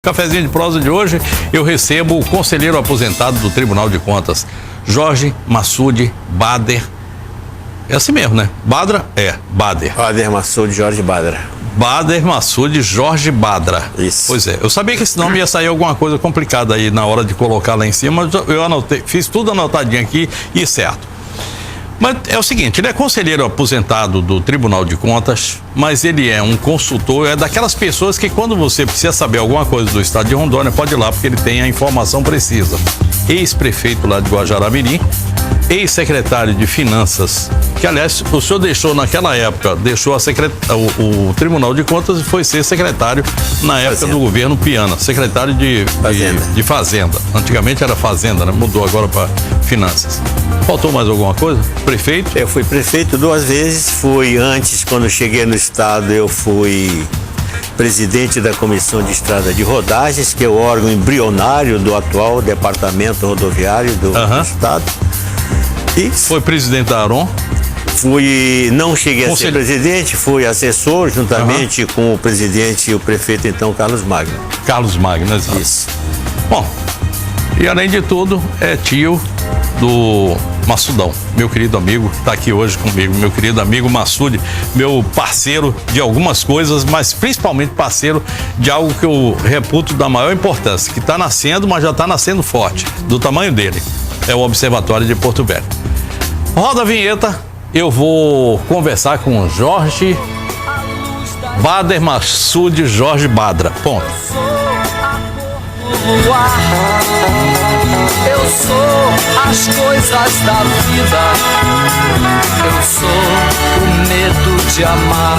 Cafezinho de prosa de hoje, eu recebo o conselheiro aposentado do Tribunal de Contas, Jorge Massoud Bader. É assim mesmo, né? Badra? É, Bader. Bader Massoud Jorge Badra. Bader Massoud Jorge Badra. Isso. Pois é, eu sabia que esse nome ia sair alguma coisa complicada aí na hora de colocar lá em cima, mas eu anotei, fiz tudo anotadinho aqui e certo. Mas é o seguinte, ele é conselheiro aposentado do Tribunal de Contas, mas ele é um consultor, é daquelas pessoas que quando você precisa saber alguma coisa do estado de Rondônia, pode ir lá porque ele tem a informação precisa. Ex-prefeito lá de Guajará-Mirim, ex-secretário de Finanças, que aliás o senhor deixou naquela época, deixou o Tribunal de Contas e foi ser secretário na época do governo Piana, secretário de Fazenda. Antigamente era Fazenda, né? Mudou agora para Finanças. Faltou mais alguma coisa? Prefeito? Eu fui prefeito 2 vezes, fui antes, quando cheguei no estado, eu fui presidente da Comissão de Estrada de Rodagens, que é o órgão embrionário do atual Departamento Rodoviário do estado. E foi presidente da ARON? Não cheguei a ser presidente, fui assessor, juntamente com o presidente e o prefeito, então, Carlos Magno. Carlos Magno, exato. Isso. Bom, e além de tudo, é tio do Massudão, meu querido amigo, está aqui hoje comigo, meu querido amigo Massoud, meu parceiro de algumas coisas, mas principalmente parceiro de algo que eu reputo da maior importância, que está nascendo, mas já está nascendo forte, do tamanho dele, é o Observatório de Porto Velho. Roda a vinheta, eu vou conversar com o Jorge Bader Massoud Jorge Badra, ponto. Eu sou as coisas da vida. Eu sou o medo de amar.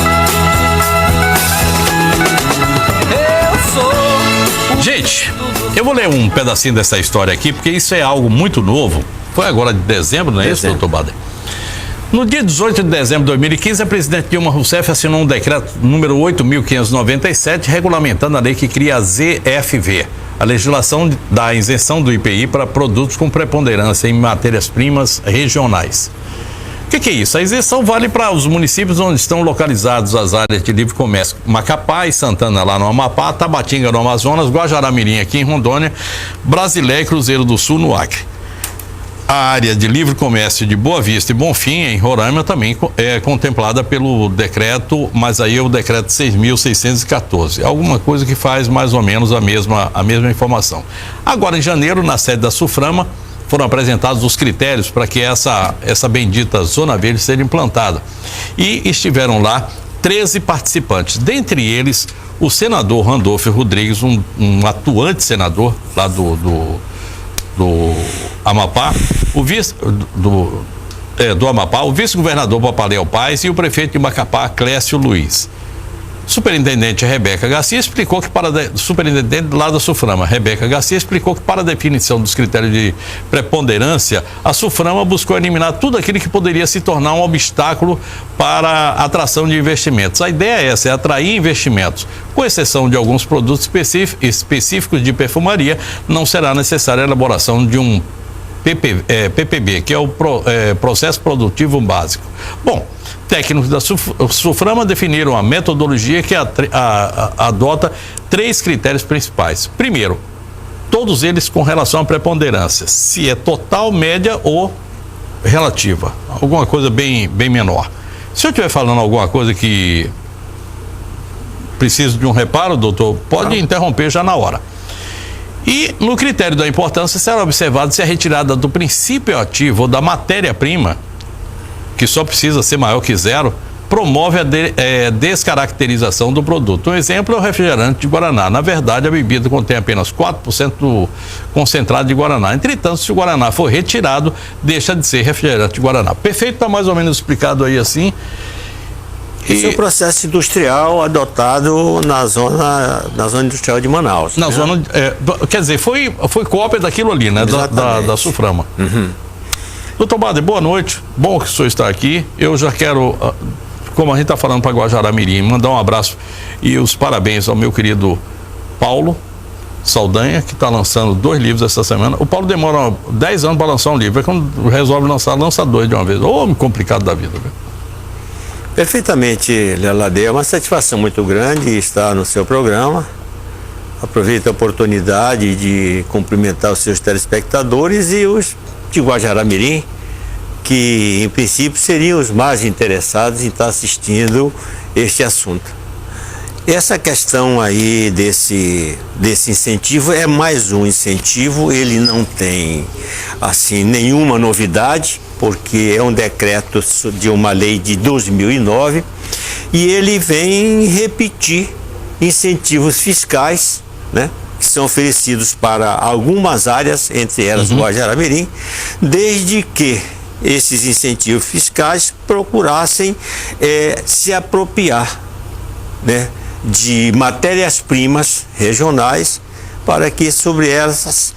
Eu sou. Gente, eu vou ler um pedacinho dessa história aqui, porque isso é algo muito novo. Foi agora de dezembro, não é isso, doutor Bader? No dia 18 de dezembro de 2015, a presidente Dilma Rousseff assinou um decreto número 8.597, regulamentando a lei que cria a ZFV, a legislação da isenção do IPI para produtos com preponderância em matérias-primas regionais. O que é isso? A isenção vale para os municípios onde estão localizados as áreas de livre comércio. Macapá e Santana lá no Amapá, Tabatinga no Amazonas, Guajará-Mirim aqui em Rondônia, Brasilé e Cruzeiro do Sul no Acre. A área de livre comércio de Boa Vista e Bonfim, em Roraima, também é contemplada pelo decreto, mas aí é o decreto 6.614. Alguma coisa que faz mais ou menos a mesma informação. Agora, em janeiro, na sede da SUFRAMA, foram apresentados os critérios para que essa bendita Zona Verde seja implantada. E estiveram lá 13 participantes, dentre eles o senador Randolfo Rodrigues, um atuante senador lá do Amapá, do Amapá, o vice-governador Papaléu Paz e o prefeito de Macapá, Clécio Luiz. Superintendente Rebeca Garcia explicou que superintendente lá da SUFRAMA, Rebeca Garcia explicou que para a definição dos critérios de preponderância, a SUFRAMA buscou eliminar tudo aquilo que poderia se tornar um obstáculo para a atração de investimentos. A ideia é essa, é atrair investimentos. Com exceção de alguns produtos específicos de perfumaria, não será necessária a elaboração de um PPB, que é o Processo Produtivo Básico. Bom, técnicos da SUFRAMA definiram a metodologia que adota 3 critérios principais. Primeiro, todos eles com relação à preponderância, se é total, média ou relativa, alguma coisa bem menor. Se eu estiver falando alguma coisa que precisa de um reparo, doutor, pode interromper já na hora. E no critério da importância será observado se a retirada do princípio ativo ou da matéria-prima, que só precisa ser maior que 0, promove a descaracterização do produto. Um exemplo é o refrigerante de Guaraná. Na verdade, a bebida contém apenas 4% do concentrado de Guaraná. Entretanto, se o Guaraná for retirado, deixa de ser refrigerante de Guaraná. Perfeito, está mais ou menos explicado aí assim. Esse é o processo industrial adotado na zona industrial de Manaus. Na zona, quer dizer, foi cópia daquilo ali, né? Da SUFRAMA. Doutor Bader, boa noite. Bom que o senhor está aqui. Eu já quero, como a gente está falando para Guajará-Mirim, mandar um abraço e os parabéns ao meu querido Paulo Saldanha, que está lançando 2 livros essa semana. O Paulo demora 10 anos para lançar um livro. É quando resolve lança 2 de uma vez. Ô, complicado da vida, viu? Perfeitamente, Leladê. É uma satisfação muito grande estar no seu programa. aproveito a oportunidade de cumprimentar os seus telespectadores e os de Guajará-Mirim, que em princípio seriam os mais interessados em estar assistindo este assunto. Essa questão aí desse incentivo é mais um incentivo, ele não tem assim nenhuma novidade, porque é um decreto de uma lei de 2009 e ele vem repetir incentivos fiscais, né, que são oferecidos para algumas áreas, entre elas o Guajará-Mirim, desde que esses incentivos fiscais procurassem se apropriar, né, de matérias-primas regionais para que sobre elas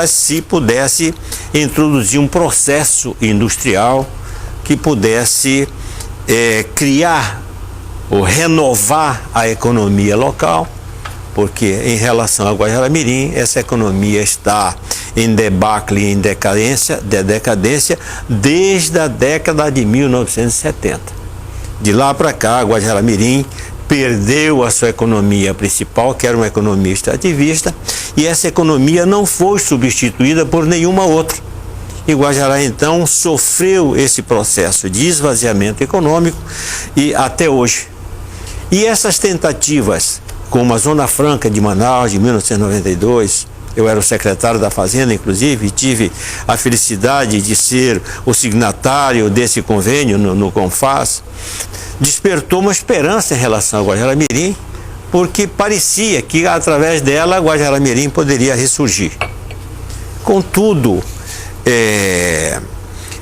se pudesse introduzir um processo industrial que pudesse criar ou renovar a economia local, porque em relação ao Guajará-Mirim, essa economia está em debacle, em decadência desde a década de 1970. De lá para cá, Guajará-Mirim perdeu a sua economia principal, que era uma economia extrativista, e essa economia não foi substituída por nenhuma outra. E Guajará, então, sofreu esse processo de esvaziamento econômico e até hoje. E essas tentativas, como a Zona Franca de Manaus, de 1992, eu era o secretário da Fazenda, inclusive, e tive a felicidade de ser o signatário desse convênio no CONFAS, despertou uma esperança em relação ao Guajará-Mirim, porque parecia que através dela Guajará-Mirim poderia ressurgir. Contudo,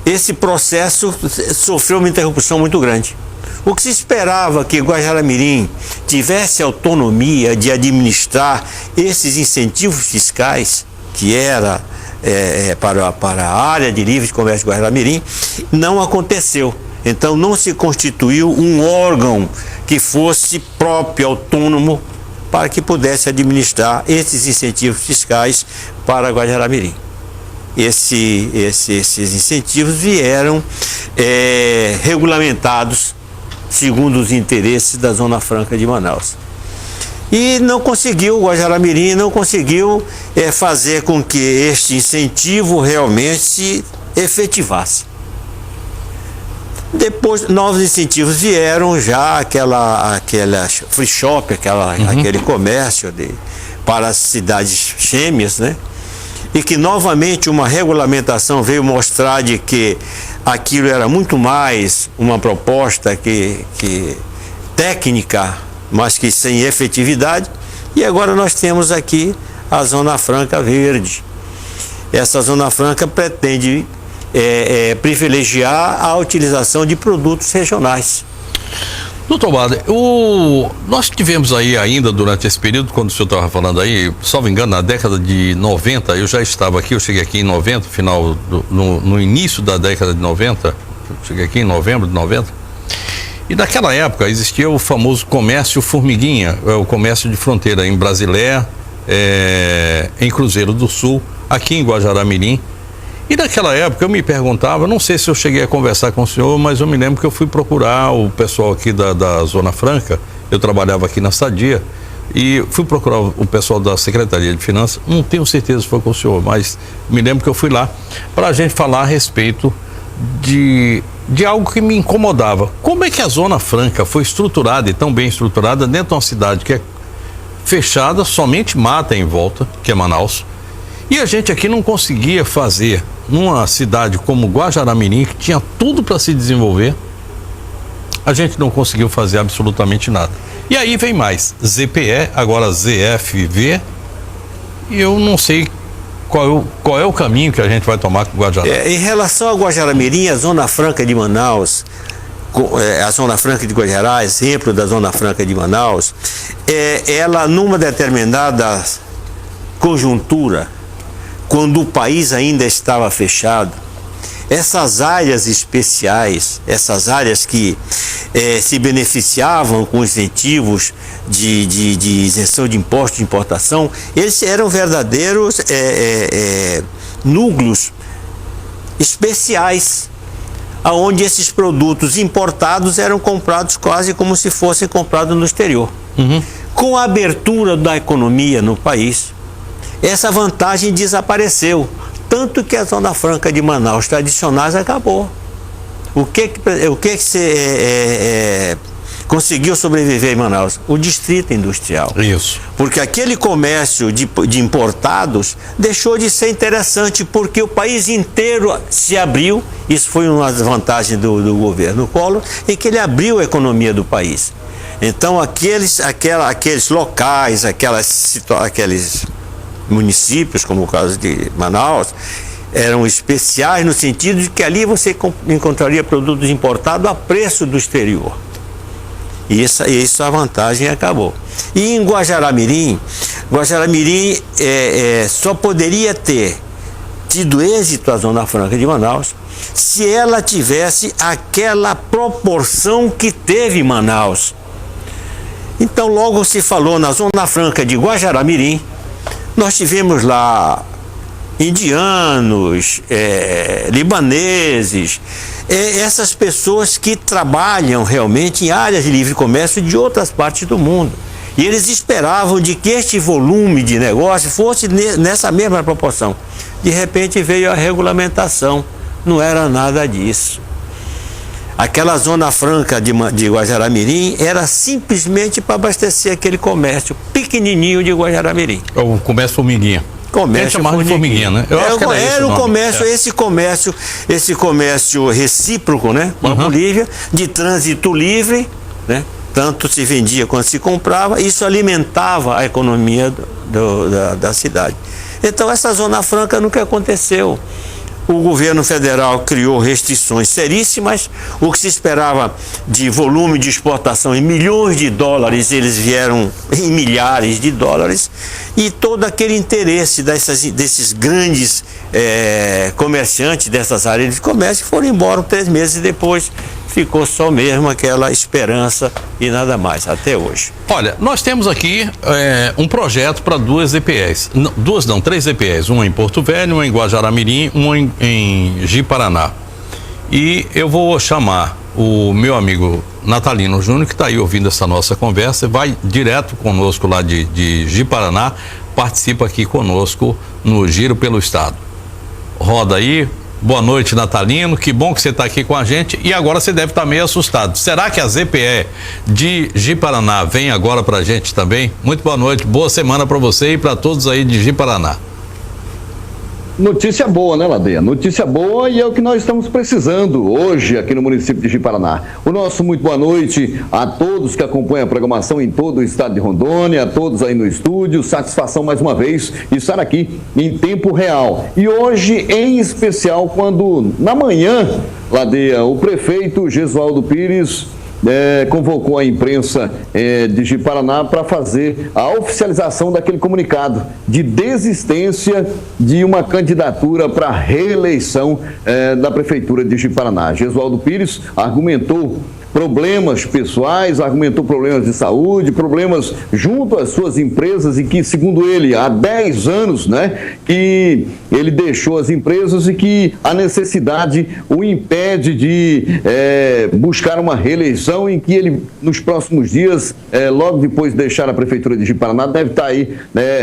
esse processo sofreu uma interrupção muito grande. O que se esperava que Guajará-Mirim tivesse autonomia de administrar esses incentivos fiscais, que era para a área de livre comércio de Guajará-Mirim, não aconteceu. Então não se constituiu um órgão que fosse próprio, autônomo, para que pudesse administrar esses incentivos fiscais para Guajará-Mirim. Esses incentivos vieram regulamentados segundo os interesses da Zona Franca de Manaus. E não conseguiu, o Guajará-Mirim não conseguiu fazer com que este incentivo realmente se efetivasse. Depois, novos incentivos vieram já, aquela free shop, aquele comércio para as cidades fêmeas, né? E que novamente uma regulamentação veio mostrar de que aquilo era muito mais uma proposta que técnica, mas que sem efetividade. E agora nós temos aqui a Zona Franca Verde. Essa Zona Franca pretende privilegiar a utilização de produtos regionais. Doutor Bader, nós tivemos aí ainda durante esse período, quando o senhor estava falando aí, salvo engano, na década de 90, eu já estava aqui, eu cheguei aqui em 90, no início da década de 90, cheguei aqui em novembro de 90, e naquela época existia o famoso comércio formiguinha, o comércio de fronteira em Brasilé, em Cruzeiro do Sul, aqui em Guajará-Mirim. E naquela época eu me perguntava, não sei se eu cheguei a conversar com o senhor, mas eu me lembro que eu fui procurar o pessoal aqui da Zona Franca, eu trabalhava aqui na Sadia, e fui procurar o pessoal da Secretaria de Finanças, não tenho certeza se foi com o senhor, mas me lembro que eu fui lá para a gente falar a respeito de algo que me incomodava. Como é que a Zona Franca foi estruturada e tão bem estruturada dentro de uma cidade que é fechada, somente mata em volta, que é Manaus, e a gente aqui não conseguia fazer numa cidade como Guajará-Mirim, que tinha tudo para se desenvolver, a gente não conseguiu fazer absolutamente nada. E aí vem mais, ZPE, agora ZFV, e eu não sei qual é o caminho que a gente vai tomar com o Guajará. Em relação ao Guajará-Mirim, a Zona Franca de Manaus, a Zona Franca de Guajará, exemplo da Zona Franca de Manaus, ela numa determinada conjuntura, quando o país ainda estava fechado, essas áreas especiais, essas áreas que se beneficiavam com incentivos de isenção de imposto de importação, eles eram verdadeiros núcleos especiais, onde esses produtos importados eram comprados quase como se fossem comprados no exterior. Com a abertura da economia no país, essa vantagem desapareceu. Tanto que a Zona Franca de Manaus tradicionais acabou. O que conseguiu sobreviver em Manaus? O distrito industrial. Isso. Porque aquele comércio de importados deixou de ser interessante, porque o país inteiro se abriu. Isso foi uma das vantagens do governo Collor, em que ele abriu a economia do país. Então aqueles locais, aqueles municípios, como o caso de Manaus, eram especiais no sentido de que ali você encontraria produtos importados a preço do exterior. E essa vantagem acabou. E em Guajará-Mirim só poderia ter tido êxito a Zona Franca de Manaus se ela tivesse aquela proporção que teve em Manaus. Então logo se falou na Zona Franca de Guajará-Mirim, nós tivemos lá indianos, libaneses, essas pessoas que trabalham realmente em áreas de livre comércio de outras partes do mundo. E eles esperavam de que este volume de negócio fosse nessa mesma proporção. De repente veio a regulamentação, não era nada disso. Aquela Zona Franca de Guajará-Mirim era simplesmente para abastecer aquele comércio pequenininho de Guajará-Mirim. O comércio formiguinha. Comércio formiguinha, né? Eu acho que era o comércio, esse comércio recíproco, né? Com a Bolívia, de trânsito livre, né? Tanto se vendia quanto se comprava, isso alimentava a economia da cidade. Então essa Zona Franca nunca aconteceu. O governo federal criou restrições seríssimas, o que se esperava de volume de exportação em milhões de dólares, eles vieram em milhares de dólares, e todo aquele interesse desses grandes comerciantes dessas áreas de comércio foram embora 3 meses depois. Ficou só mesmo aquela esperança e nada mais, até hoje. Olha, nós temos aqui um projeto para 2 EPEs. 3 EPEs. Uma em Porto Velho, uma em Guajará-Mirim, uma em Ji-Paraná. E eu vou chamar o meu amigo Natalino Júnior, que está aí ouvindo essa nossa conversa, vai direto conosco lá de Ji-Paraná, participa aqui conosco no Giro pelo Estado. Roda aí. Boa noite, Natalino, que bom que você está aqui com a gente, e agora você deve estar meio assustado. Será que a ZPE de Ji-Paraná vem agora para a gente também? Muito boa noite, boa semana para você e para todos aí de Ji-Paraná. Notícia boa, né, Ladeia? Notícia boa, e é o que nós estamos precisando hoje aqui no município de Ji-Paraná. O nosso muito boa noite a todos que acompanham a programação em todo o estado de Rondônia, a todos aí no estúdio. Satisfação mais uma vez estar aqui em tempo real. E hoje, em especial, quando na manhã, Ladeia, o prefeito Gesualdo Pires convocou a imprensa de Ji-Paraná para fazer a oficialização daquele comunicado de desistência de uma candidatura para reeleição da prefeitura de Ji-Paraná. Gesualdo Pires argumentou problemas pessoais, argumentou problemas de saúde, problemas junto às suas empresas, e que, segundo ele, há 10 anos, né, que ele deixou as empresas e que a necessidade o impede de buscar uma reeleição, em que ele, nos próximos dias, logo depois de deixar a prefeitura de Ji-Paraná, deve estar aí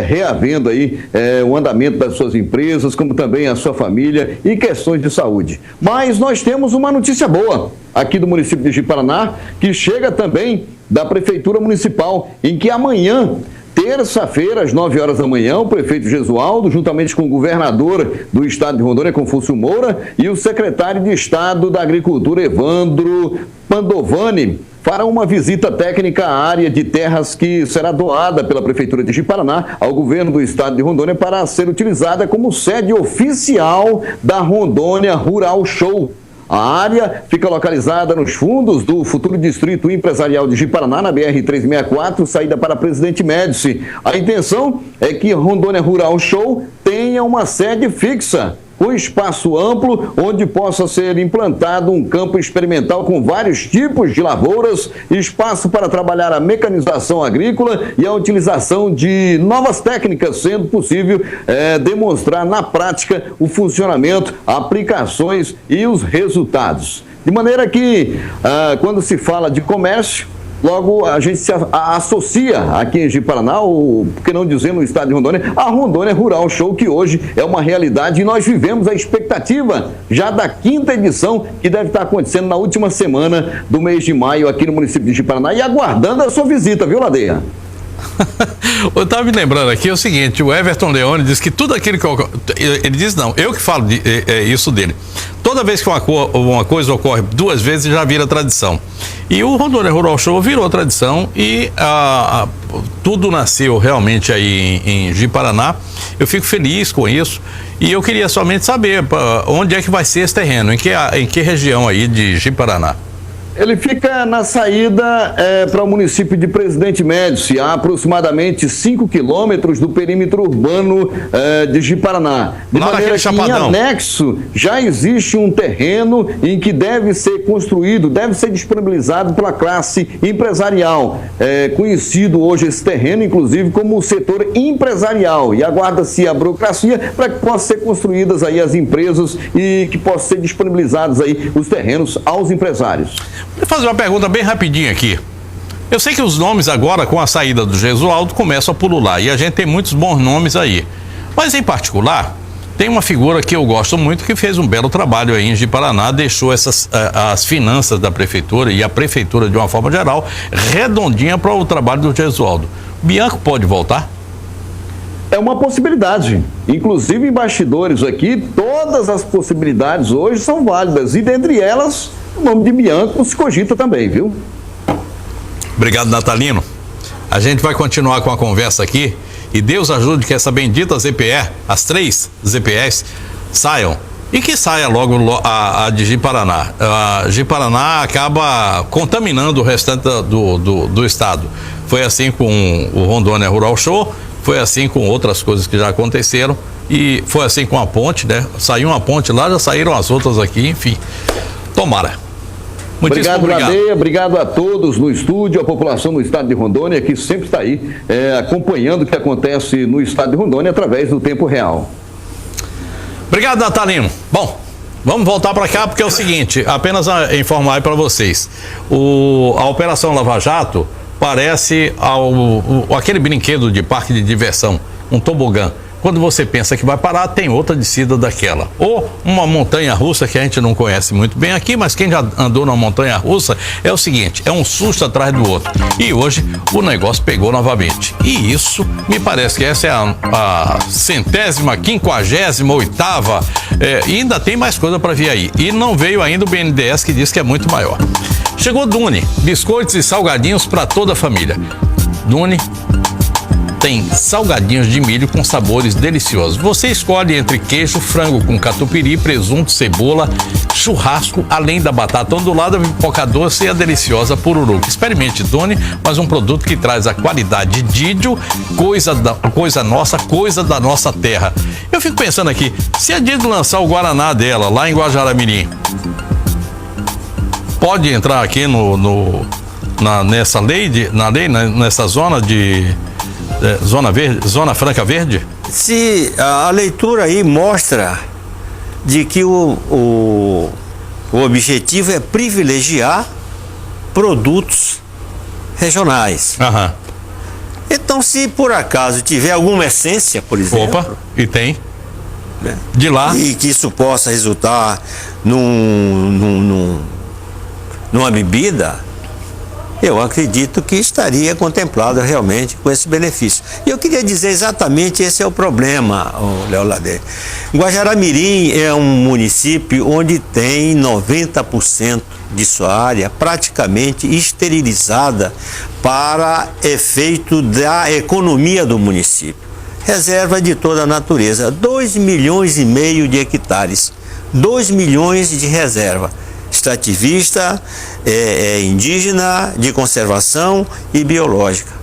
reavendo aí o andamento das suas empresas, como também a sua família, e questões de saúde. Mas nós temos uma notícia boa aqui do município de Ji-Paraná, que chega também da Prefeitura Municipal, em que amanhã, terça-feira, às 9 horas da manhã, o prefeito Gesualdo, juntamente com o governador do estado de Rondônia, Confúcio Moura, e o secretário de Estado da Agricultura, Evandro Pandovani, farão uma visita técnica à área de terras que será doada pela Prefeitura de Ji-Paraná ao governo do estado de Rondônia para ser utilizada como sede oficial da Rondônia Rural Show. A área fica localizada nos fundos do futuro Distrito Empresarial de Ji-Paraná, na BR-364, saída para Presidente Médici. A intenção é que Rondônia Rural Show tenha uma sede fixa, com espaço amplo, onde possa ser implantado um campo experimental com vários tipos de lavouras, espaço para trabalhar a mecanização agrícola e a utilização de novas técnicas, sendo possível demonstrar na prática o funcionamento, aplicações e os resultados. De maneira que, quando se fala de comércio, logo a gente se associa aqui em Ji-Paraná, ou por que não dizer no estado de Rondônia, a Rondônia Rural Show, que hoje é uma realidade, e nós vivemos a expectativa já da 5ª edição, que deve estar acontecendo na última semana do mês de maio aqui no município de Ji-Paraná, e aguardando a sua visita, viu, Ladeia? Eu estava me lembrando aqui o seguinte, o Everton Leone diz que tudo aquilo que ele diz não, eu que falo isso dele. Toda vez que uma coisa ocorre 2 vezes já vira tradição. E o Rondônia Rural Show virou tradição e tudo nasceu realmente aí em Ji-Paraná. Eu fico feliz com isso e eu queria somente saber onde é que vai ser esse terreno, em que região aí de Ji-Paraná. Ele fica na saída para o município de Presidente Médici, a aproximadamente 5 quilômetros do perímetro urbano de Ji-Paraná. De maneira que em anexo já existe um terreno em que deve ser construído, deve ser disponibilizado pela classe empresarial. Conhecido hoje esse terreno, inclusive, como o setor empresarial. E aguarda-se a burocracia para que possam ser construídas aí as empresas e que possam ser disponibilizados aí os terrenos aos empresários. Vou fazer uma pergunta bem rapidinho aqui. Eu sei que os nomes agora, com a saída do Gesualdo, começam a pulular. E a gente tem muitos bons nomes aí. Mas, em particular, tem uma figura que eu gosto muito, que fez um belo trabalho aí em Ji-Paraná, deixou as finanças da prefeitura e a prefeitura, de uma forma geral, redondinha para o trabalho do Gesualdo. Bianco pode voltar? É uma possibilidade. Inclusive, em bastidores aqui, todas as possibilidades hoje são válidas. E, dentre elas, o nome de Bianco se cogita também, viu? Obrigado, Natalino. A gente vai continuar com a conversa aqui e Deus ajude que essa bendita ZPE, as 3 ZPEs, saiam. E que saia logo a de Ji-Paraná. A Ji-Paraná acaba contaminando o restante do estado. Foi assim com o Rondônia Rural Show, foi assim com outras coisas que já aconteceram e foi assim com a ponte, né? Saiu uma ponte lá, já saíram as outras aqui, enfim. Tomara. Obrigado, Ladeia. Obrigado a todos no estúdio, a população no estado de Rondônia, que sempre está aí acompanhando o que acontece no estado de Rondônia através do tempo real. Obrigado, Natalino. Bom, vamos voltar para cá porque é o seguinte, apenas informar aí para vocês. A Operação Lava Jato parece aquele brinquedo de parque de diversão, um tobogã. Quando você pensa que vai parar, tem outra descida daquela. Ou uma montanha-russa que a gente não conhece muito bem aqui, mas quem já andou na montanha-russa é o seguinte, é um susto atrás do outro. E hoje o negócio pegou novamente. E isso, me parece que essa é a 158ª, e ainda tem mais coisa para vir aí. E não veio ainda o BNDES, que diz que é muito maior. Chegou Dune, biscoitos e salgadinhos para toda a família. Dune tem salgadinhos de milho com sabores deliciosos. Você escolhe entre queijo, frango com catupiry, presunto, cebola, churrasco, além da batata ondulada, pipoca doce e a deliciosa pururuca. Experimente Dune, mas um produto que traz a qualidade Didio, coisa da nossa terra. Eu fico pensando aqui, se a Didio lançar o Guaraná dela lá em Guajará-Mirim, pode entrar aqui nessa zona de Zona Franca Verde? Se a leitura aí mostra de que o objetivo é privilegiar produtos regionais. Aham. Então, se por acaso tiver alguma essência, por exemplo... Opa, e tem. De lá. E que isso possa resultar numa bebida... eu acredito que estaria contemplado realmente com esse benefício. E eu queria dizer exatamente esse é o problema, Léo Ladeia. Guajará-Mirim é um município onde tem 90% de sua área praticamente esterilizada para efeito da economia do município. Reserva de toda a natureza, 2,5 milhões de hectares, 2 milhões de reserva. Extrativista, indígena, de conservação e biológica.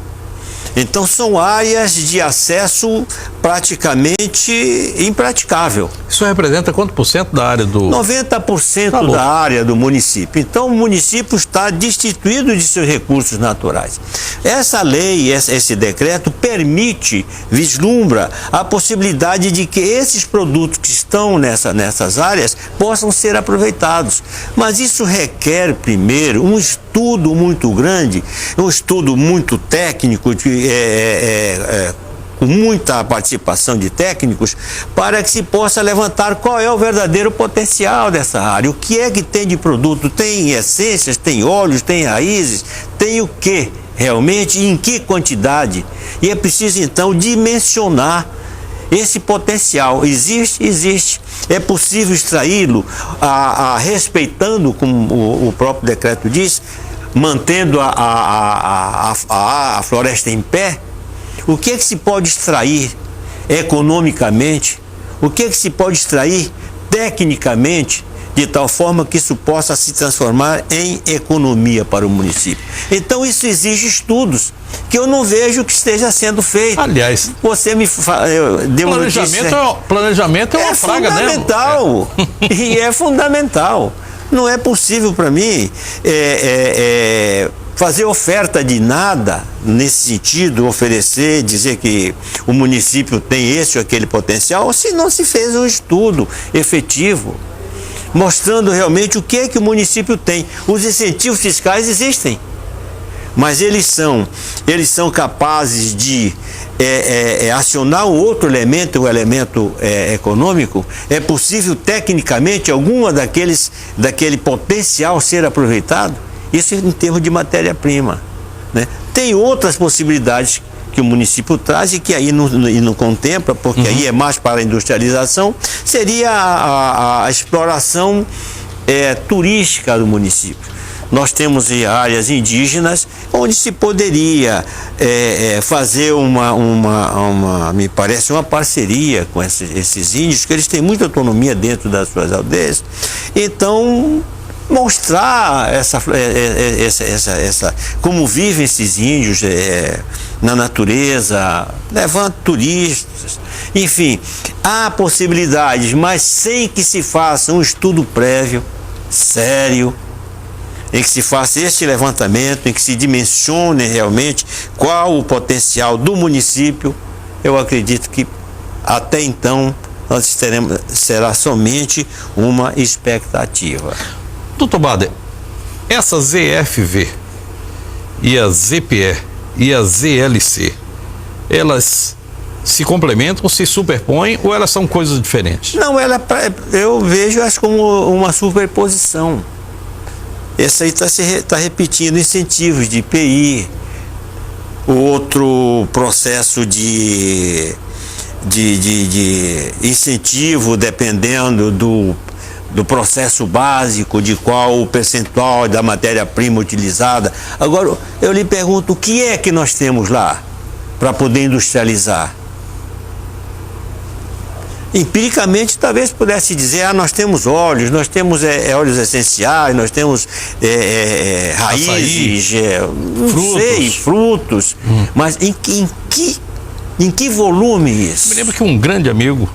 Então são áreas de acesso praticamente impraticável. Isso representa quanto por cento da área do... 90% da área do município. Então o município está destituído de seus recursos naturais. Essa lei, esse decreto vislumbra a possibilidade de que esses produtos que estão nessas áreas possam ser aproveitados. Mas isso requer primeiro um estudo estudo muito grande, um estudo muito técnico, com muita participação de técnicos, para que se possa levantar qual é o verdadeiro potencial dessa área. O que é que tem de produto? Tem essências, tem óleos, tem raízes, tem o que realmente, em que quantidade? E é preciso então dimensionar esse potencial. Existe. É possível extraí-lo respeitando, como o próprio decreto diz, mantendo a floresta em pé. O que é que se pode extrair economicamente? O que é que se pode extrair tecnicamente, de tal forma que isso possa se transformar em economia para o município? Então isso exige estudos que eu não vejo que esteja sendo feito. Aliás, você me deu planejamento é uma praga, né? Fundamental. E é fundamental. Não é possível para mim fazer oferta de nada nesse sentido, oferecer, dizer que o município tem esse ou aquele potencial, se não se fez um estudo efetivo, mostrando realmente o que é que o município tem. Os incentivos fiscais existem, mas eles são capazes de acionar o outro elemento, o elemento econômico. É possível tecnicamente alguma daquele potencial ser aproveitado? Isso em termos de matéria-prima, né? Tem outras possibilidades que o município traz e que aí não contempla, porque aí é mais para a industrialização, seria a exploração turística do município. Nós temos áreas indígenas onde se poderia fazer me parece, uma parceria com esses índios, que eles têm muita autonomia dentro das suas aldeias. Então, mostrar como vivem esses índios na natureza, levando turistas, enfim, há possibilidades, mas sem que se faça um estudo prévio, sério, em que se faça este levantamento, em que se dimensione realmente qual o potencial do município. Eu acredito que até então será somente uma expectativa. Doutor Bader, essa ZFV e a ZPE e a ZLC, elas se complementam, se superpõem ou elas são coisas diferentes? Não, eu vejo elas como uma superposição. Essa aí está repetindo incentivos de IPI, outro processo de incentivo dependendo do processo básico, de qual o percentual da matéria-prima utilizada. Agora, eu lhe pergunto, o que é que nós temos lá para poder industrializar? Empiricamente, talvez pudesse dizer, nós temos óleos, nós temos óleos essenciais, nós temos raízes, frutos. Mas em que volume isso? Me lembro que um grande amigo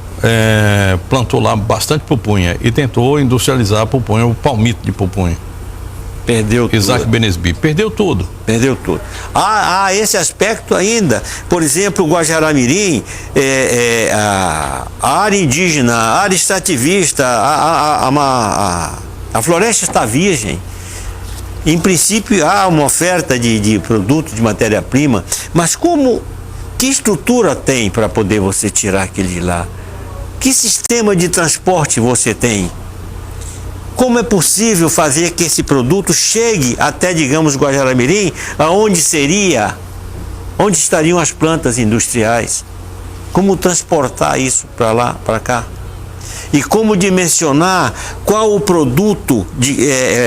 plantou lá bastante pupunha e tentou industrializar a pupunha, o palmito de pupunha. Perdeu tudo. Isaac Benesbi, perdeu tudo. Perdeu tudo. Há esse aspecto ainda. Por exemplo, o Guajará-Mirim, a área indígena, a área extrativista, a floresta está virgem. Em princípio, há uma oferta de produto, de matéria-prima, mas que estrutura tem para poder você tirar aquele de lá? Que sistema de transporte você tem? Como é possível fazer que esse produto chegue até, digamos, Guajará-Mirim, onde estariam as plantas industriais? Como transportar isso para lá, para cá? E como dimensionar qual o produto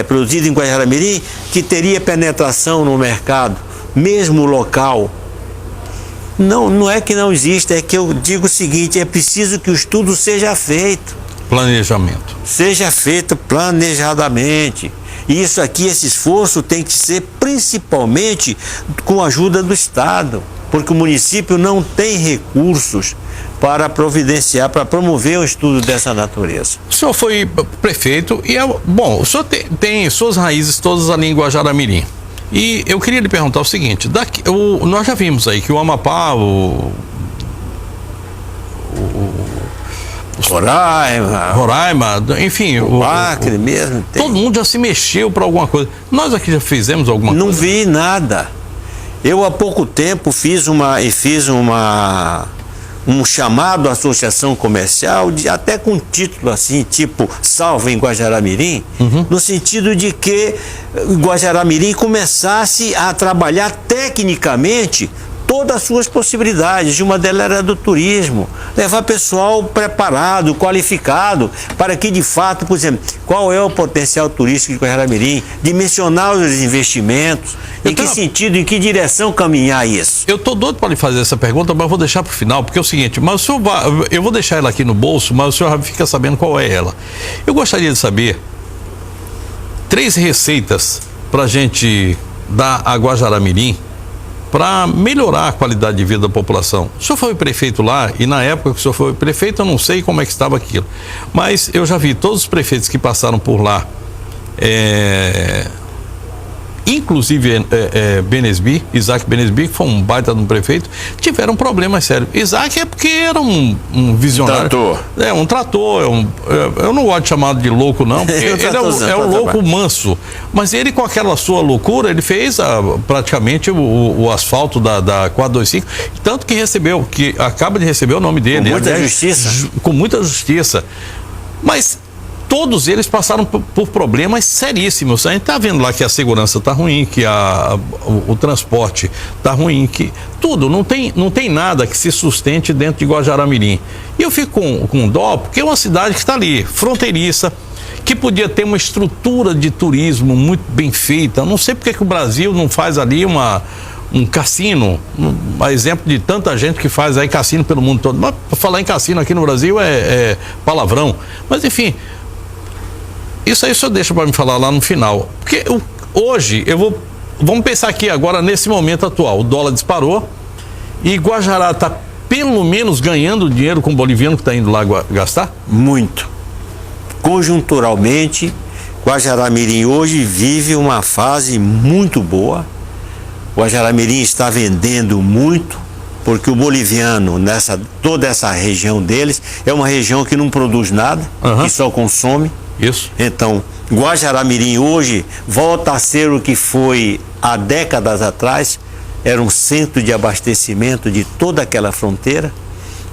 produzido em Guajará-Mirim que teria penetração no mercado, mesmo local? Não é que não existe, é que eu digo o seguinte: é preciso que o estudo seja feito. Planejamento. Seja feito planejadamente. E isso aqui, esse esforço tem que ser principalmente com a ajuda do Estado, porque o município não tem recursos para providenciar, para promover um estudo dessa natureza. O senhor foi prefeito e, o senhor tem suas raízes todas ali em Guajará-Mirim. E eu queria lhe perguntar o seguinte: nós já vimos aí que o Amapá, Roraima, enfim. o Acre mesmo. Tem. Todo mundo já se mexeu para alguma coisa. Nós aqui já fizemos alguma coisa? Não vi nada. Eu há pouco tempo fiz um chamado à associação comercial, até com título assim, tipo Salvem Guajará-Mirim, no sentido de que Guajará-Mirim começasse a trabalhar tecnicamente todas as suas possibilidades. De uma delas era do turismo, levar pessoal preparado, qualificado, para que de fato, por exemplo, qual é o potencial turístico de Guajará-Mirim, dimensionar os investimentos, em que sentido, em que direção caminhar isso? Eu estou doido para lhe fazer essa pergunta, mas eu vou deixar para o final, porque é o seguinte, mas o senhor eu vou deixar ela aqui no bolso, mas o senhor já fica sabendo qual é ela. Eu gostaria de saber 3 receitas para a gente dar a Guajará-Mirim para melhorar a qualidade de vida da população. O senhor foi prefeito lá, e na época que o senhor foi prefeito, eu não sei como é que estava aquilo, mas eu já vi todos os prefeitos que passaram por lá, inclusive Benesby, Isaac Benesby, que foi um baita de um prefeito, tiveram problemas sérios. Isaac é porque era um visionário. Um trator. Eu não gosto de chamar de louco, não, porque ele é um louco manso. Mas ele, com aquela sua loucura, ele fez praticamente o asfalto da 425, tanto que acaba de receber o nome dele. Com muita justiça. Com muita justiça. Mas todos eles passaram por problemas seríssimos. A gente está vendo lá que a segurança está ruim, que o transporte está ruim, que tudo, não tem nada que se sustente dentro de Guajará-Mirim. E eu fico com dó, porque é uma cidade que está ali, fronteiriça, que podia ter uma estrutura de turismo muito bem feita. Eu não sei porque que o Brasil não faz ali um cassino, a exemplo de tanta gente que faz aí cassino pelo mundo todo. Mas para falar em cassino aqui no Brasil é palavrão. Mas enfim, isso aí só deixa para me falar lá no final. Porque hoje, vamos pensar aqui agora nesse momento atual, o dólar disparou e Guajará está pelo menos ganhando dinheiro com o boliviano que está indo lá gastar? Muito. Conjunturalmente, Guajará-Mirim hoje vive uma fase muito boa. Guajará-Mirim está vendendo muito, porque o boliviano, toda essa região deles, é uma região que não produz nada, que só consome. Isso. Então, Guajará-Mirim hoje volta a ser o que foi há décadas atrás, era um centro de abastecimento de toda aquela fronteira.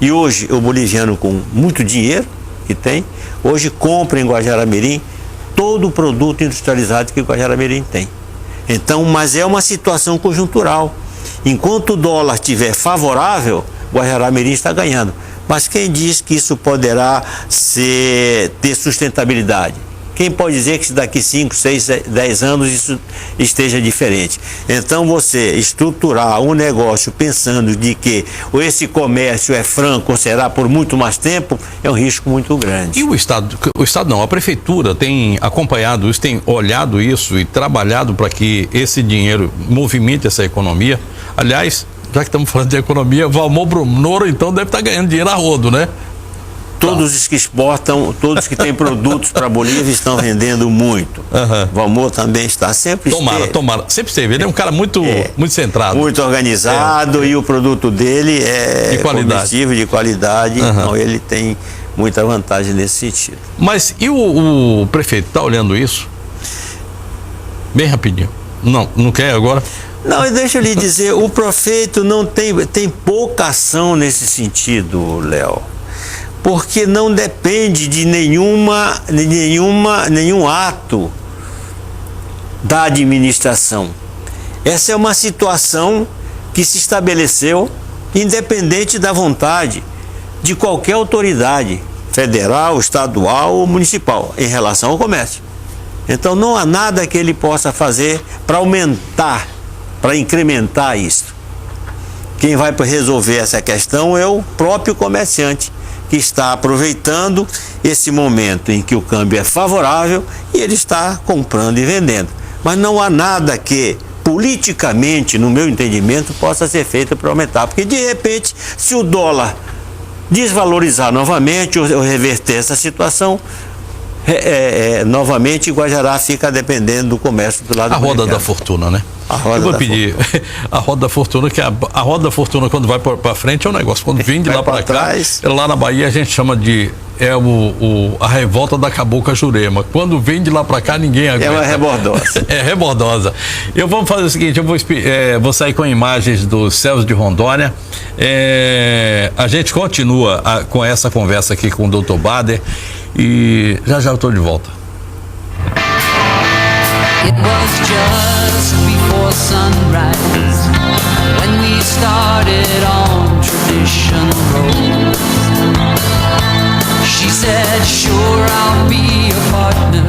E hoje o boliviano, com muito dinheiro que tem, hoje compra em Guajará-Mirim todo o produto industrializado que Guajará-Mirim tem. Então, mas é uma situação conjuntural. Enquanto o dólar estiver favorável, Guajará-Mirim está ganhando. Mas quem diz que isso poderá ter sustentabilidade? Quem pode dizer que daqui 5, 6, 10 anos isso esteja diferente? Então você estruturar um negócio pensando de que esse comércio é franco ou será por muito mais tempo, é um risco muito grande. E o Estado não, a Prefeitura tem acompanhado isso, tem olhado isso e trabalhado para que esse dinheiro movimente essa economia. Aliás, já que estamos falando de economia, Valmor Brunoro então deve estar ganhando dinheiro a rodo, né? Todos os que exportam, todos que têm produtos para a Bolívia estão vendendo muito. Valmor também está sempre. Tomara. Sempre esteve. Ele é um cara muito centrado. Muito organizado e o produto dele é de qualidade. De qualidade. Então ele tem muita vantagem nesse sentido. Mas e o prefeito está olhando isso? Bem rapidinho. Não quer agora? Não, deixa eu lhe dizer, o prefeito não tem pouca ação nesse sentido, Léo. Porque não depende de nenhum ato da administração. Essa é uma situação que se estabeleceu independente da vontade de qualquer autoridade, federal, estadual ou municipal, em relação ao comércio. Então não há nada que ele possa fazer para aumentar, para incrementar isso. Quem vai resolver essa questão é o próprio comerciante, que está aproveitando esse momento em que o câmbio é favorável e ele está comprando e vendendo. Mas não há nada que politicamente, no meu entendimento, possa ser feito para aumentar, porque de repente, se o dólar desvalorizar novamente ou reverter essa situação, novamente Guajará fica dependendo do comércio do lado do roda da fortuna, né? Eu vou pedir a roda da fortuna, que a roda da fortuna, quando vai para frente, é um negócio. Quando vem de lá para cá, lá na Bahia a gente chama de a revolta da cabocla Jurema. Quando vem de lá para cá, ninguém aguenta. É uma rebordosa. É rebordosa. Vamos fazer o seguinte, eu vou sair com imagens dos céus de Rondônia. A gente continua com essa conversa aqui com o Dr. Bader e já eu estou de volta. It was just before sunrise when we started on Tradition Road. She said, sure, I'll be a partner.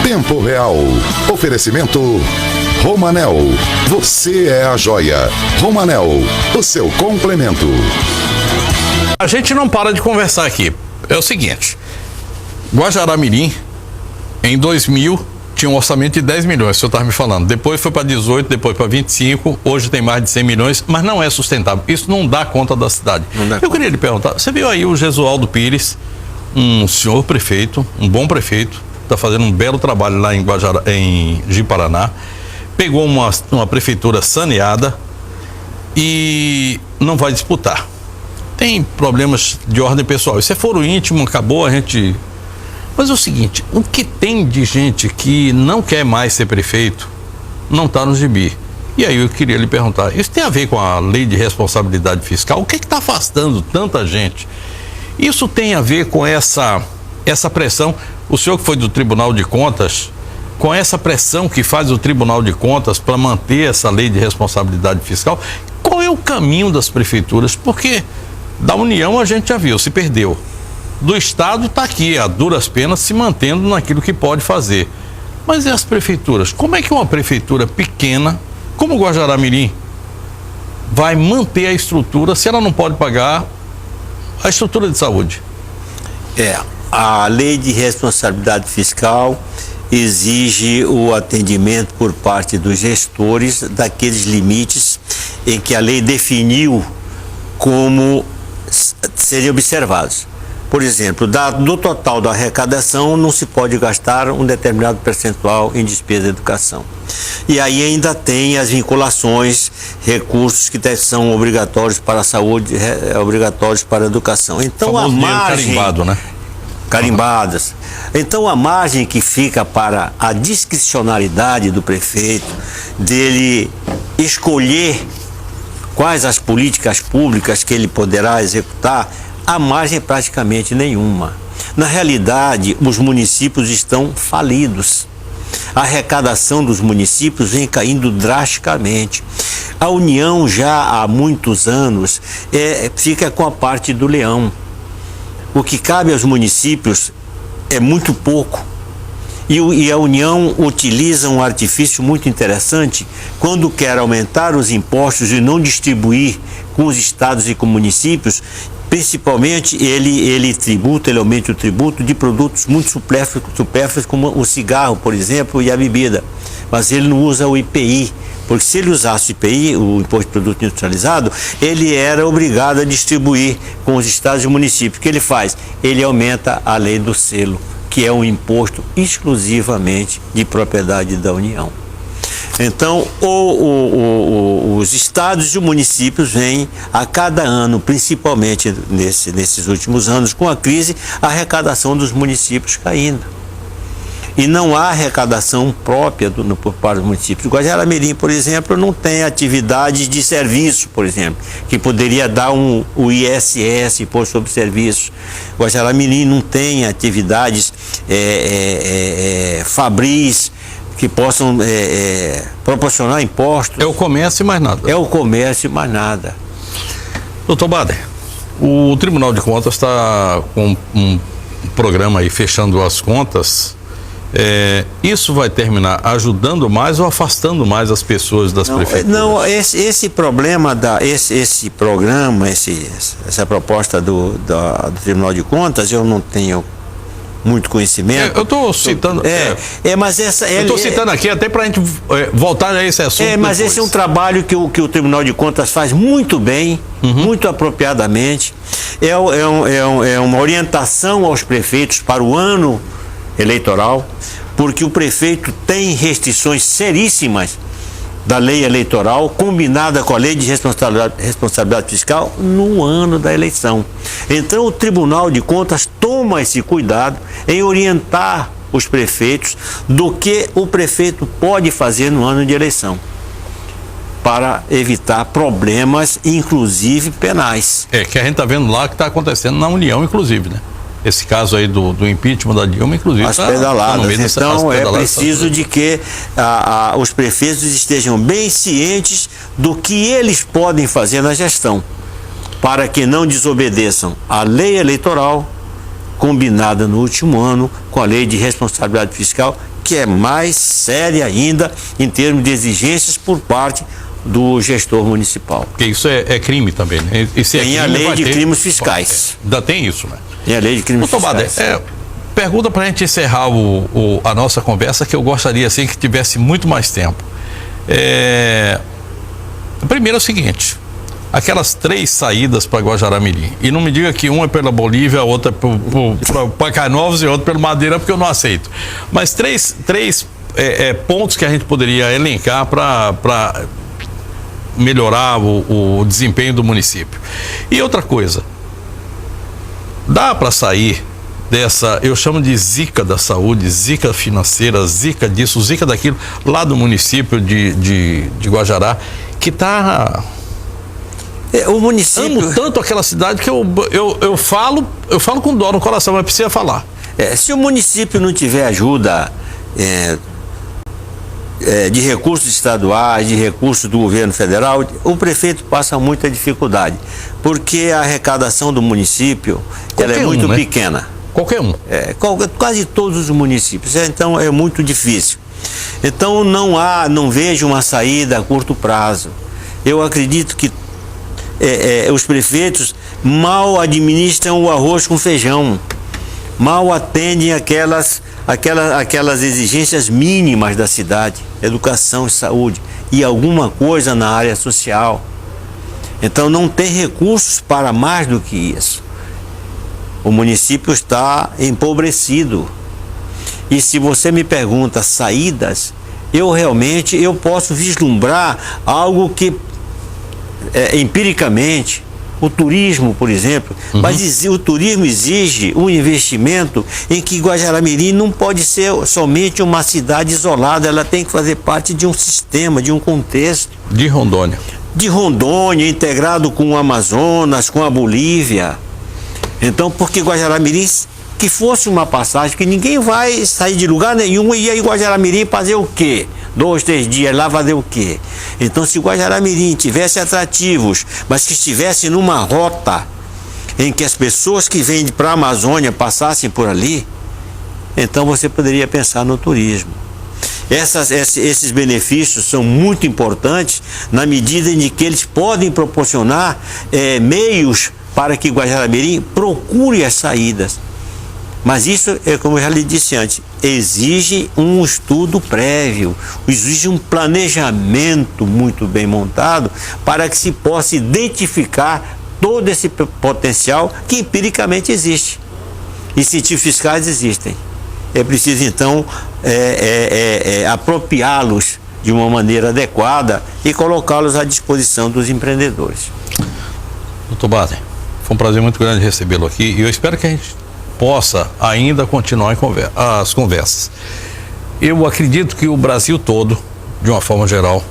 Tempo Real. Oferecimento Romanel. Você é a joia. Romanel, o seu complemento. A gente não para de conversar aqui. É o seguinte, Guajará-Mirim, em 2000, tinha um orçamento de 10 milhões, o senhor estava me falando. Depois foi para 18, depois para 25, hoje tem mais de 100 milhões, mas não é sustentável. Isso não dá conta da cidade. Eu queria lhe perguntar, você viu aí o Gesualdo Pires, um senhor prefeito, um bom prefeito, está fazendo um belo trabalho lá em Ji-Paraná, pegou uma prefeitura saneada e não vai disputar. Tem problemas de ordem pessoal. E se for o íntimo, acabou, a gente... Mas é o seguinte, o que tem de gente que não quer mais ser prefeito não está no gibi. E aí eu queria lhe perguntar, isso tem a ver com a lei de responsabilidade fiscal? O que está afastando tanta gente? Isso tem a ver com essa pressão, o senhor que foi do Tribunal de Contas, com essa pressão que faz o Tribunal de Contas para manter essa lei de responsabilidade fiscal, qual é o caminho das prefeituras? Porque da União a gente já viu, se perdeu. Do Estado está aqui, a duras penas, se mantendo naquilo que pode fazer. Mas e as prefeituras? Como é que uma prefeitura pequena, como Guajará-Mirim, vai manter a estrutura se ela não pode pagar a estrutura de saúde? A lei de responsabilidade fiscal exige o atendimento por parte dos gestores daqueles limites em que a lei definiu como seriam observados. Por exemplo, do total da arrecadação não se pode gastar um determinado percentual em despesa de educação. E aí ainda tem as vinculações, recursos que são obrigatórios para a saúde, obrigatórios para a educação. Então a margem... carimbado, né? Carimbadas. Então a margem que fica para a discricionalidade do prefeito, dele escolher quais as políticas públicas que ele poderá executar, a margem é praticamente nenhuma. Na realidade, os municípios estão falidos. A arrecadação dos municípios vem caindo drasticamente. A União já há muitos anos fica com a parte do leão. O que cabe aos municípios é muito pouco. E a União utiliza um artifício muito interessante quando quer aumentar os impostos e não distribuir com os estados e com municípios. Principalmente ele aumenta o tributo de produtos muito supérfluos como o cigarro, por exemplo, e a bebida. Mas ele não usa o IPI, porque se ele usasse o IPI, o Imposto de Produto Industrializado, ele era obrigado a distribuir com os estados e municípios. O que ele faz? Ele aumenta a lei do selo, que é um imposto exclusivamente de propriedade da União. Então, os estados e os municípios vêm a cada ano, principalmente nesses últimos anos, com a crise, a arrecadação dos municípios caindo. E não há arrecadação própria por parte dos municípios. Guajará-Mirim, por exemplo, não tem atividades de serviço, por exemplo, que poderia dar o ISS, Imposto sobre Serviços. Guajará-Mirim não tem atividades fabris, que possam proporcionar impostos. É o comércio e mais nada. É o comércio e mais nada. Doutor Bader, o Tribunal de Contas está com um programa aí fechando as contas. Isso vai terminar ajudando mais ou afastando mais as pessoas das prefeituras? Não, esse problema, esse programa, essa proposta do Tribunal de Contas, eu não tenho muito conhecimento. Eu estou citando. Mas essa. Eu estou citando aqui até para a gente voltar a esse assunto. Mas depois. Esse é um trabalho que o Tribunal de Contas faz muito bem, muito apropriadamente. É uma orientação aos prefeitos para o ano eleitoral, porque o prefeito tem restrições seríssimas da lei eleitoral, combinada com a lei de responsabilidade fiscal no ano da eleição. Então o Tribunal de Contas toma esse cuidado em orientar os prefeitos do que o prefeito pode fazer no ano de eleição, para evitar problemas, inclusive penais. Que a gente está vendo lá que está acontecendo na União, inclusive, né? Esse caso aí do impeachment da Dilma, inclusive, as pedaladas. Então é preciso de que os prefeitos estejam bem cientes do que eles podem fazer na gestão, para que não desobedeçam a lei eleitoral combinada no último ano com a lei de responsabilidade fiscal, que é mais séria ainda em termos de exigências por parte do gestor municipal. Porque isso é crime também, né? Tem a lei de crimes fiscais. Ainda tem isso, né? Tem a lei de crimes fiscais. Pergunta para a gente encerrar a nossa conversa, que eu gostaria assim que tivesse muito mais tempo. Primeiro é o seguinte: aquelas 3 saídas para Guajará-Mirim, e não me diga que uma é pela Bolívia, a outra é para Pacanovos e outra pelo Madeira, porque eu não aceito. Mas três pontos que a gente poderia elencar para melhorar o desempenho do município. E outra coisa, dá para sair dessa, eu chamo de zica da saúde, zica financeira, zica disso, zica daquilo, lá do município de Guajará, que está... O município... Amo tanto aquela cidade que eu falo com dó no coração, mas precisa falar. Se o município não tiver ajuda de recursos estaduais, de recursos do governo federal, o prefeito passa muita dificuldade, porque a arrecadação do município ela é muito pequena. Qualquer um. Quase todos os municípios, então é muito difícil. Então não vejo uma saída a curto prazo. Eu acredito que os prefeitos mal administram o arroz com feijão, mal atendem aquelas exigências mínimas da cidade, educação e saúde, e alguma coisa na área social. Então não tem recursos para mais do que isso. O município está empobrecido. E se você me pergunta saídas, eu posso vislumbrar algo que empiricamente, o turismo, por exemplo, mas o turismo exige um investimento em que Guajará-Mirim não pode ser somente uma cidade isolada, ela tem que fazer parte de um sistema, de um contexto. De Rondônia. De Rondônia, integrado com o Amazonas, com a Bolívia. Então, porque Guajará-Mirim, que fosse uma passagem, que ninguém vai sair de lugar nenhum e ir a Guajará-Mirim fazer o quê? 2, 3 dias lá fazer o quê? Então, se Guajará-Mirim tivesse atrativos, mas que estivesse numa rota em que as pessoas que vêm para a Amazônia passassem por ali, então você poderia pensar no turismo. Esses benefícios são muito importantes na medida em que eles podem proporcionar meios para que Guajará-Mirim procure as saídas. Mas isso, como eu já lhe disse antes, exige um estudo prévio, exige um planejamento muito bem montado para que se possa identificar todo esse potencial que empiricamente existe. Incentivos fiscais existem. É preciso, então, apropriá-los de uma maneira adequada e colocá-los à disposição dos empreendedores. Doutor Baden, foi um prazer muito grande recebê-lo aqui e eu espero que a gente possa ainda continuar as conversas. Eu acredito que o Brasil todo, de uma forma geral,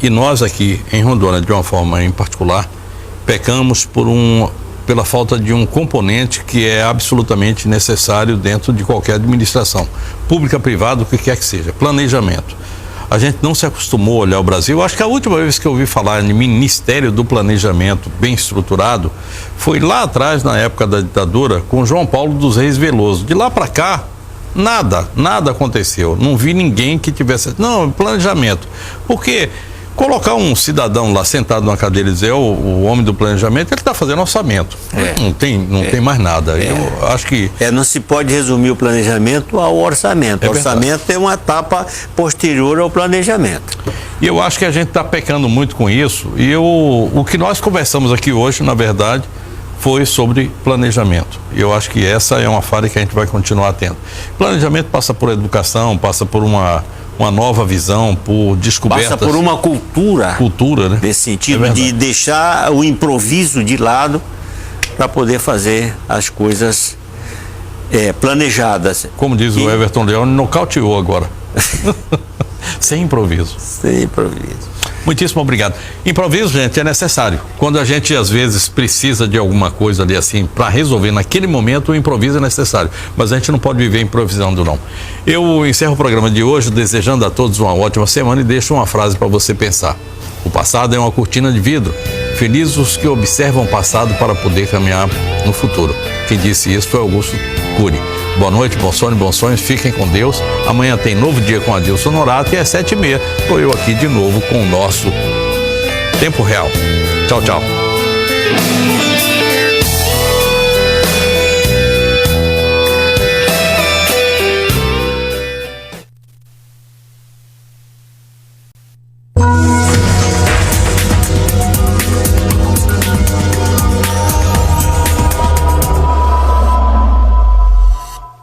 e nós aqui em Rondônia, de uma forma em particular, pecamos pela falta de um componente que é absolutamente necessário dentro de qualquer administração, pública, privada, o que quer que seja, planejamento. A gente não se acostumou a olhar o Brasil. Acho que a última vez que eu ouvi falar em Ministério do Planejamento bem estruturado foi lá atrás, na época da ditadura, com João Paulo dos Reis Veloso. De lá para cá, nada aconteceu. Não vi ninguém que tivesse... Não, planejamento. Porque colocar um cidadão lá sentado numa cadeira e dizer o homem do planejamento, ele está fazendo orçamento. Não tem mais nada. Eu acho que... não se pode resumir o planejamento ao orçamento. O orçamento é uma etapa posterior ao planejamento. E eu acho que a gente está pecando muito com isso. E o que nós conversamos aqui hoje, na verdade, foi sobre planejamento. E eu acho que essa é uma falha que a gente vai continuar tendo. Planejamento passa por educação, passa por uma nova visão, por descobertas. Passa por uma cultura, né? Nesse sentido de deixar o improviso de lado para poder fazer as coisas planejadas. Como diz o Everton Leão, nocauteou agora. Sem improviso. Sem improviso. Muitíssimo obrigado. Improviso, gente, é necessário. Quando a gente, às vezes, precisa de alguma coisa ali assim, para resolver naquele momento, o improviso é necessário. Mas a gente não pode viver improvisando, não. Eu encerro o programa de hoje desejando a todos uma ótima semana e deixo uma frase para você pensar. O passado é uma cortina de vidro. Felizes os que observam o passado para poder caminhar no futuro. Quem disse isso foi Augusto Cury. Boa noite, bom sono, bons sonhos, fiquem com Deus. Amanhã tem novo dia com Adilson Norato e às 7h30 estou eu aqui de novo com o nosso Tempo Real. Tchau, tchau.